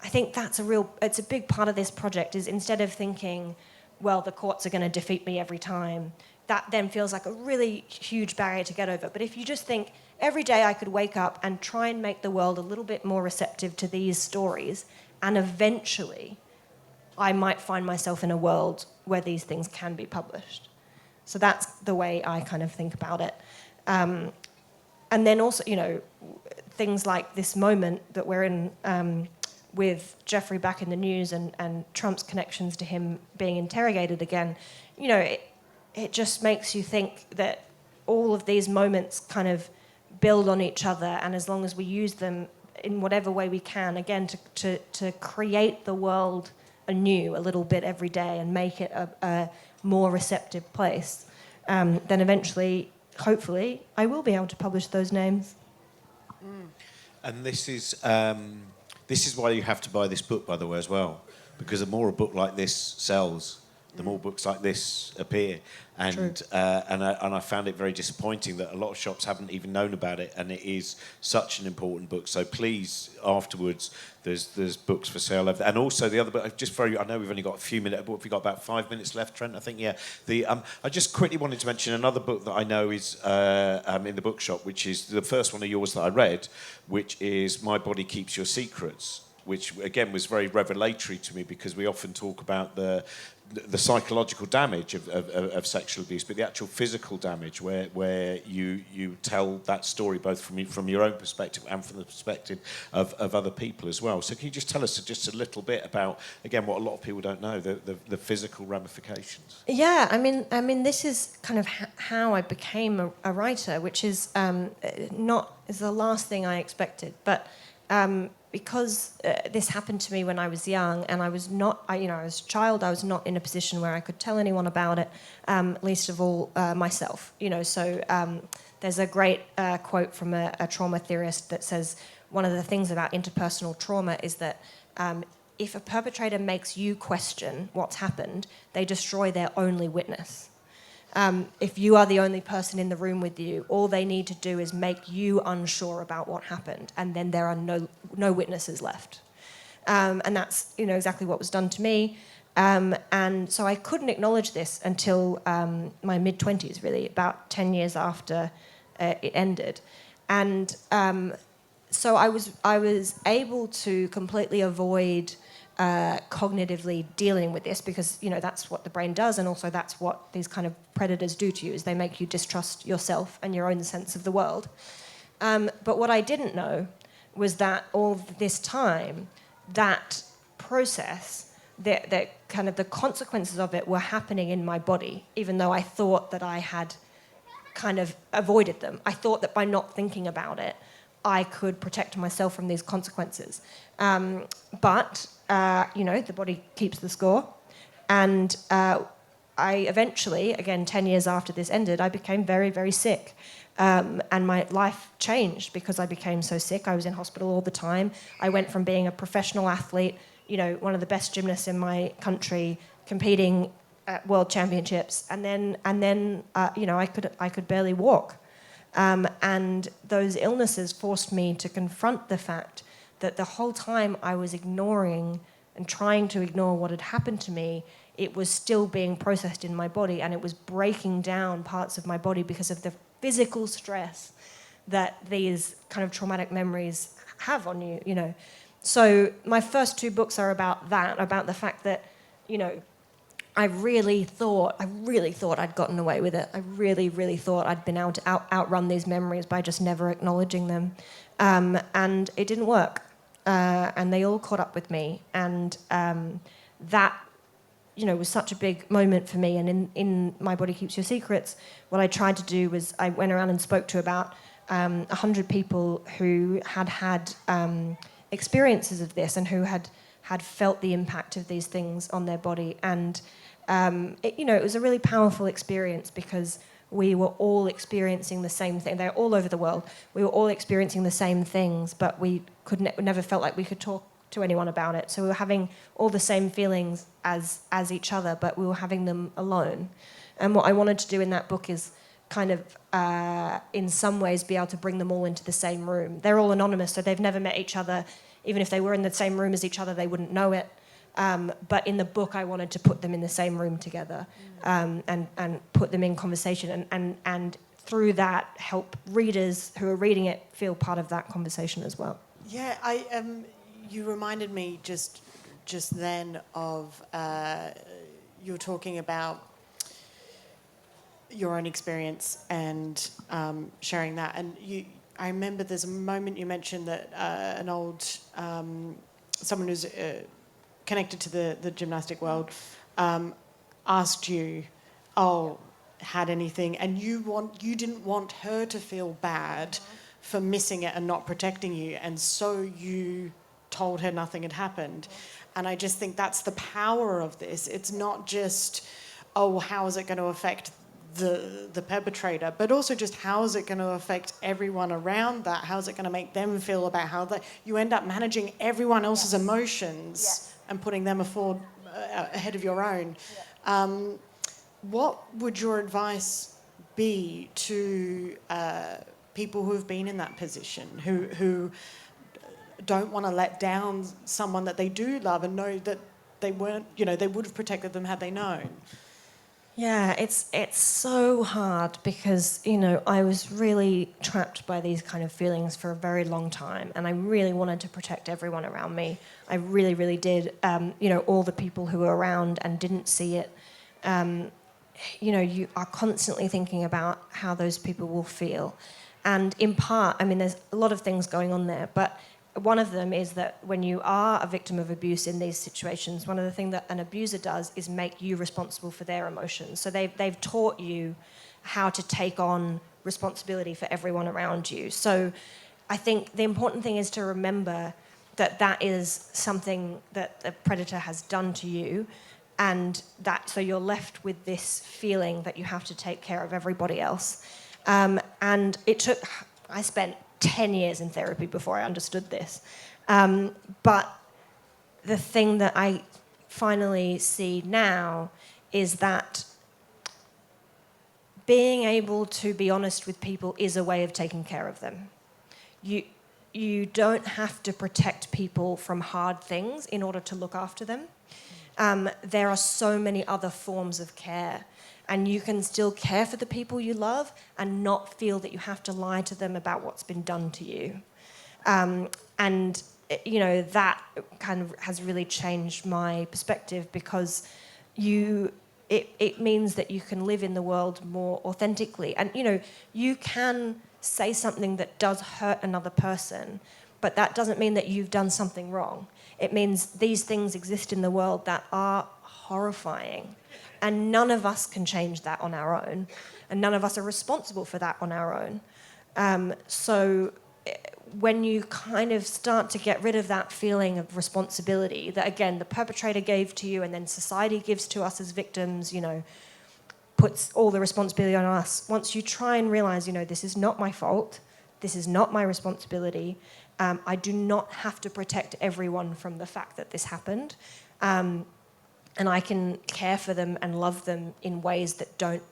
[SPEAKER 2] it's a big part of this project, is instead of thinking, well, the courts are going to defeat me every time, that then feels like a really huge barrier to get over. But if you just think, every day I could wake up and try and make the world a little bit more receptive to these stories, and eventually I might find myself in a world where these things can be published. So the way I kind of think about it. And then also, things like this moment that we're in with Jeffrey back in the news and Trump's connections to him being interrogated again, it just makes you think that all of these moments kind of build on each other, and as long as we use them in whatever way we can, again, to create the world anew a little bit every day and make it a more receptive place, then eventually, hopefully, I will be able to publish those names.
[SPEAKER 1] And this is why you have to buy this book, by the way, as well, because the more a book like this sells, the more books like this appear. And I found it very disappointing that a lot of shops haven't even known about it, and it is such an important book. So please, afterwards, there's books for sale. And also the other book, I know we've only got a few minutes, we've got about 5 minutes left, Trent, I think, yeah. I just quickly wanted to mention another book that I know is in the bookshop, which is the first one of yours that I read, which is My Body Keeps Your Secrets, which, again, was very revelatory to me, because we often talk about the psychological damage of sexual abuse, but the actual physical damage, where you tell that story both from your own perspective and from the perspective of other people as well. So can you just tell us just a little bit about, again, what a lot of people don't know, the physical ramifications?
[SPEAKER 2] Yeah, I mean, this is kind of how I became a writer, which is is the last thing I expected, but. Because this happened to me when I was young, and I was not, I was a child, I was not in a position where I could tell anyone about it, least of all myself. So there's a great quote from a trauma theorist that says one of the things about interpersonal trauma is that if a perpetrator makes you question what's happened, they destroy their only witness. If you are the only person in the room with you, all they need to do is make you unsure about what happened, and then there are no witnesses left. And that's exactly what was done to me. And so I couldn't acknowledge this until my mid-20s, really, about 10 years after it ended. And so I was able to completely avoid cognitively dealing with this, because that's what the brain does, and also that's what these kind of predators do to you, is they make you distrust yourself and your own sense of the world. But what I didn't know was that all this time, that process, that kind of the consequences of it were happening in my body, even though I thought that I had kind of avoided them. I thought that by not thinking about it, I could protect myself from these consequences. But the body keeps the score. And I eventually, again, 10 years after this ended, I became very, very sick. And my life changed because I became so sick. I was in hospital all the time. I went from being a professional athlete, one of the best gymnasts in my country, competing at world championships, and then I could barely walk. And those illnesses forced me to confront the fact that the whole time I was ignoring and trying to ignore what had happened to me, it was still being processed in my body, and it was breaking down parts of my body because of the physical stress that these kind of traumatic memories have on you, So my first two books are about that, about the fact that, I really thought I'd gotten away with it. I really, really thought I'd been able to outrun these memories by just never acknowledging them. And it didn't work. And they all caught up with me. And that, was such a big moment for me. And in My Body Keeps Your Secrets, what I tried to do was I went around and spoke to about 100 people who had experiences of this and who had felt the impact of these things on their body. And it was a really powerful experience because we were all experiencing the same thing. They're all over the world. We were all experiencing the same things, but we never felt like we could talk to anyone about it. So we were having all the same feelings as each other, but we were having them alone. And what I wanted to do in that book is kind of, in some ways, be able to bring them all into the same room. They're all anonymous, so they've never met each other. Even if they were in the same room as each other, they wouldn't know it. But in the book, I wanted to put them in the same room together and put them in conversation and through that help readers who are reading it feel part of that conversation as well.
[SPEAKER 3] Yeah, you reminded me just then of you were talking about your own experience and sharing that. And I remember there's a moment you mentioned that an old, someone who's connected to the gymnastic world asked you, had anything, and you didn't want her to feel bad for missing it and not protecting you, and so you told her nothing had happened. And I just think that's the power of this. It's not just, how is it going to affect the perpetrator, but also just how is it going to affect everyone around that? How is it going to make them feel about how you end up managing everyone else's emotions and putting them ahead of your own. What would your advice be to people who have been in that position, who don't want to let down someone that they do love and know that they weren't, they would have protected them had they known?
[SPEAKER 2] Yeah, it's so hard because, I was really trapped by these kind of feelings for a very long time, and I really wanted to protect everyone around me. I really, really did. All the people who were around and didn't see it. You are constantly thinking about how those people will feel. And in part, there's a lot of things going on there, but one of them is that when you are a victim of abuse in these situations, one of the things that an abuser does is make you responsible for their emotions. So they've taught you how to take on responsibility for everyone around you. So I think the important thing is to remember that is something that the predator has done to you, and so you're left with this feeling that you have to take care of everybody else. And I spent 10 years in therapy before I understood this. But the thing that I finally see now is that being able to be honest with people is a way of taking care of them. You don't have to protect people from hard things in order to look after them. There are so many other forms of care, and you can still care for the people you love and not feel that you have to lie to them about what's been done to you. That kind of has really changed my perspective, because it means that you can live in the world more authentically. And, you can say something that does hurt another person, but that doesn't mean that you've done something wrong. It means these things exist in the world that are horrifying, and none of us can change that on our own, and none of us are responsible for that on our own. So when you kind of start to get rid of that feeling of responsibility that, again, the perpetrator gave to you and then society gives to us as victims, puts all the responsibility on us. Once you try and realise, this is not my fault, this is not my responsibility, I do not have to protect everyone from the fact that this happened. And I can care for them and love them in ways that don't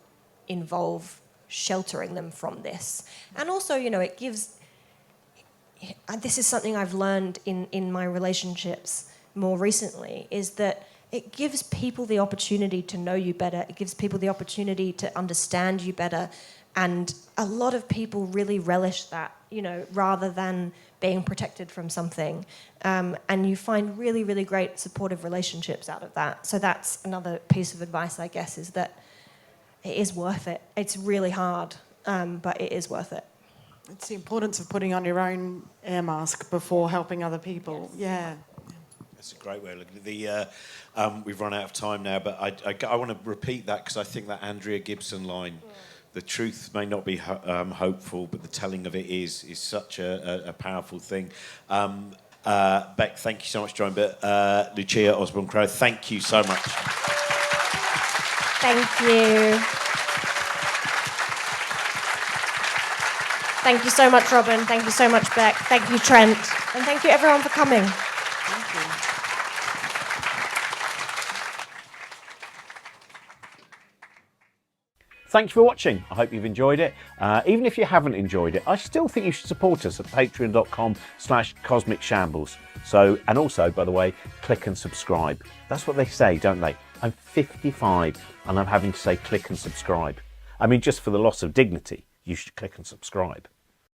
[SPEAKER 2] involve sheltering them from this. And also, it gives... This is something I've learned in my relationships more recently, is that it gives people the opportunity to know you better. It gives people the opportunity to understand you better. And a lot of people really relish that, rather than being protected from something. And you find really, really great supportive relationships out of that. So that's another piece of advice, I guess, is that it is worth it. It's really hard, but it is worth it.
[SPEAKER 3] It's the importance of putting on your own air mask before helping other people. Yes. Yeah.
[SPEAKER 1] That's a great way of looking at the... we've run out of time now, but I want to repeat that, because I think that Andrea Gibson line... The truth may not be hopeful, but the telling of it is such a powerful thing. Beck, thank you so much for joining. But Lucia Osborne-Crowley, thank you so much.
[SPEAKER 2] Thank you. Thank you so much, Robin. Thank you so much, Beck. Thank you, Trent. And thank you, everyone, for coming.
[SPEAKER 3] Thank you.
[SPEAKER 4] Thanks for watching. I hope you've enjoyed it. Even if you haven't enjoyed it, I still think you should support us at patreon.com/Cosmic Shambles. And also, by the way, click and subscribe. That's what they say, don't they? I'm 55 and I'm having to say click and subscribe. Just for the loss of dignity, you should click and subscribe.